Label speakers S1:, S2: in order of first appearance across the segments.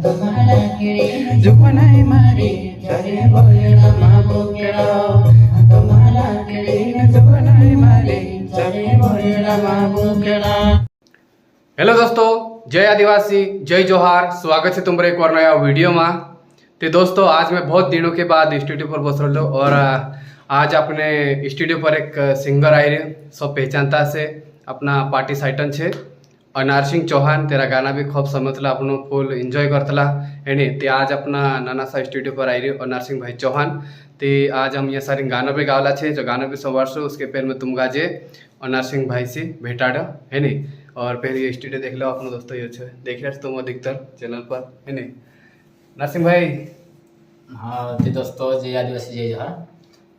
S1: जुगना मारी सरे बोलना माबू केड़ा तुम्हारा केड़ी जुगना मारी सरे बोलना माबू केड़ा।
S2: हेलो दोस्तों, जय आदिवासी, जय जोहार। स्वागत है तुम्हारे एक और नया वीडियो में। तो दोस्तों, आज मैं बहुत दिनों के बाद स्टूडियो पर बस रहा हूँ और आज अपने स्टूडियो पर एक सिंगर आई रहे, सब पहचानता से अपना पार्टी साइटन छे अनार सिंह चौहान। तेरा गाना भी खूब समझला, अपन फुल एंजॉय करतला एने। ते आज अपना नाना सा स्टूडियो पर आई रही अनार सिंह भाई चौहान। ते आज हम ये सारे गाना भी गावला छे, जो गाना भी संवारसो उसके पेर में तुम गाजे अनार सिंह भाई से भेटाड़ है नहीं। और फिर ये स्टूडियो देख लो अपना दोस्तों, ये छे देख लिया तुम अधिकतर चैनल पर है नहीं। नरसिंह भाई।
S3: हाँ तो दोस्तों, जय आदिवासी, जय जोहार।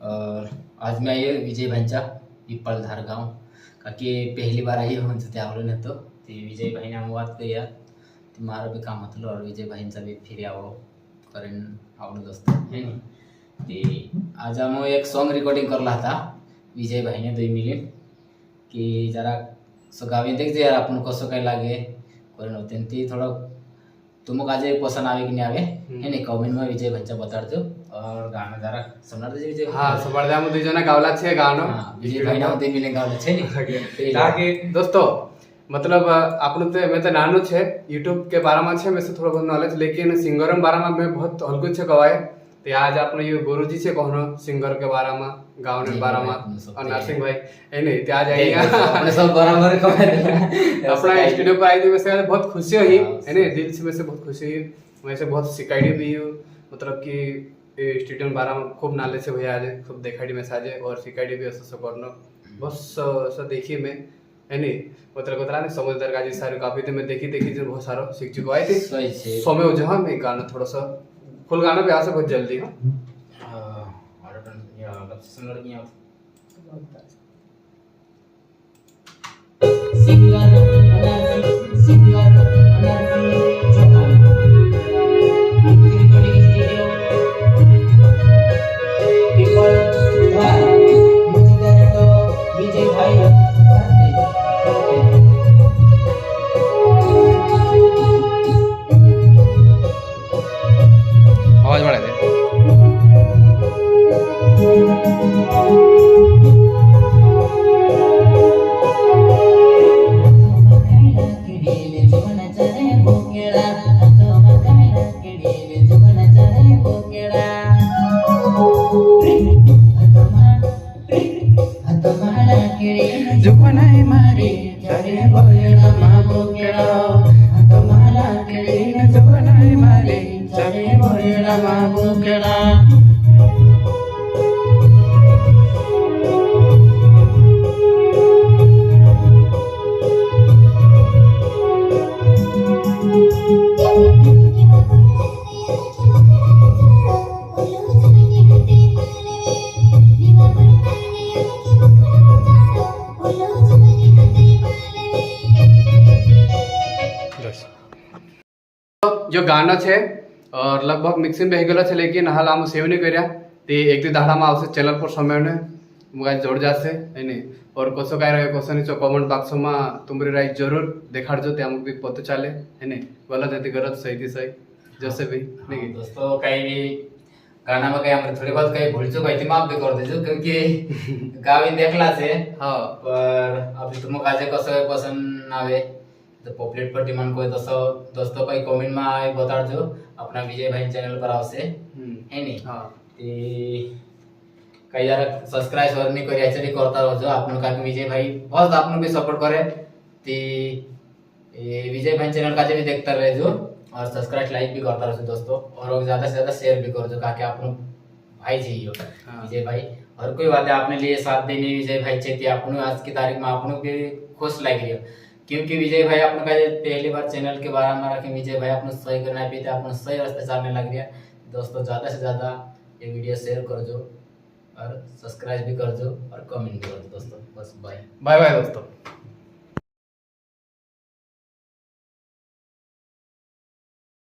S3: और आज मैं ये विजय भंचा पीपलधार गांव काकि पहली बार आई हूँ तो आवलो न तो विजय भाई ने हम बात करी मारो भी काम हतलो और विजय भाई भी फिर आओ करें आवलो दोस्तों है नी। आज हम एक सॉन्ग रिकॉर्डिंग करला था विजय भाई ने 2 मिनट कि जरा सो गावी देख जे यार अपन कसो काय लागे करें होते ती थोड़ा तुमको आज पसंद आवे कि नहीं आवे है नहीं कमेंट में विजय भंचा बता दो। और गाना जरा सुना दे विजय।
S2: हाँ सबरदा में 2 जना गावला छे गाना।
S3: विजय भाई ना 2 मिनट गावला छे नी
S2: ताकि दोस्तों मतलब आपने तो मैं तो नानो छे यूट्यूब के बारे में छे में से थोड़ा बहुत नॉलेज, लेकिन सिंगर के बारे में मैं बहुत हल्को छे गवाए। तो आज आपने ये गुरुजी से कहनो सिंगर के बारे में गाँव के बारे में और नरसिंह भाई है नहीं। तो आज आइए
S3: अपने सब बराबर
S2: अपना स्टूडियो पर आई थी, वैसे बहुत खुशी हुई है नहीं, दिल से वैसे बहुत खुशी हुई। वैसे बहुत सिखाई भी हूँ, मतलब कि स्टूडियो के बारे में खूब नॉलेज है भैया, आज खूब दिखाई मैसेज और सिखाई भी ऐसा करना बहुत देखिए मैं है नहीं। मतलब कोतरा ने समझदार का जी सारे काफी थे मैं देखी जो बहुत सारा सीख चुका है। समय हो जहाँ मैं गाना थोड़ा सा फुल गाना भी आ से बहुत जल्दी हाँ आवाज बढ़ा दे। जुगना मारी सरे बोलना माबू केड़ा तुम्हारा केड़ी जुगना मारी सरे बोलना माबू केड़ा। जो गाना छे और लगभग मिक्सिंग भी गलो छे, लेकिन हाल हम सेव नहीं कर्या ते एक दिन दाड़ा में आवश्य चैनल पर समय ने मोबाइल जोड़ जासे है नहीं। और कसो काय रहे कसो नहीं कमेंट बॉक्स में तुम्हारी राय जरूर देखाड़जो, ते हमको भी पता चले है नहीं। गलत है गलत, सही थी सही जैसे भी नहीं।
S3: दोस्तों कहीं भी गाना में कहीं हमने थोड़ी बहुत कहीं भूल चुका है माफ भी कर दीजिए क्योंकि गावी देखला से हाँ। पर अभी तुमको आज कसो पसंद आवे तो पॉपुलेट पर डिमांड कोई दोस्तों कई कमेंट में आए बता दो अपना विजय भाई चैनल पर आओ से है नहीं। हाँ कई यार सब्सक्राइब और नहीं करी एक्चुअली करता रहो आपन का विजय भाई बहुत आपन भी सपोर्ट करे ती विजय भाई चैनल का भी देखता रहे जो और सब्सक्राइब लाइक भी करता रहो दोस्तों। और ज्यादा से ज्यादा शेयर भी कर दो ताकि आपन भाई चाहिए विजय भाई और कोई बात है आपने लिए साथ देने विजय भाई चाहिए आपन आज की तारीख में आपन भी खुश लग रही है क्योंकि विजय भाई आपने का पहली बार चैनल के बारे में रखे विजय भाई आपने सही करना है आपने सही रास्ते चलने लग गया दोस्तों। ज़्यादा से ज़्यादा ये वीडियो शेयर कर दो और सब्सक्राइब भी कर दो और कमेंट भी कर दो दोस्तों। बस बाय बाय
S2: बाय दोस्तों।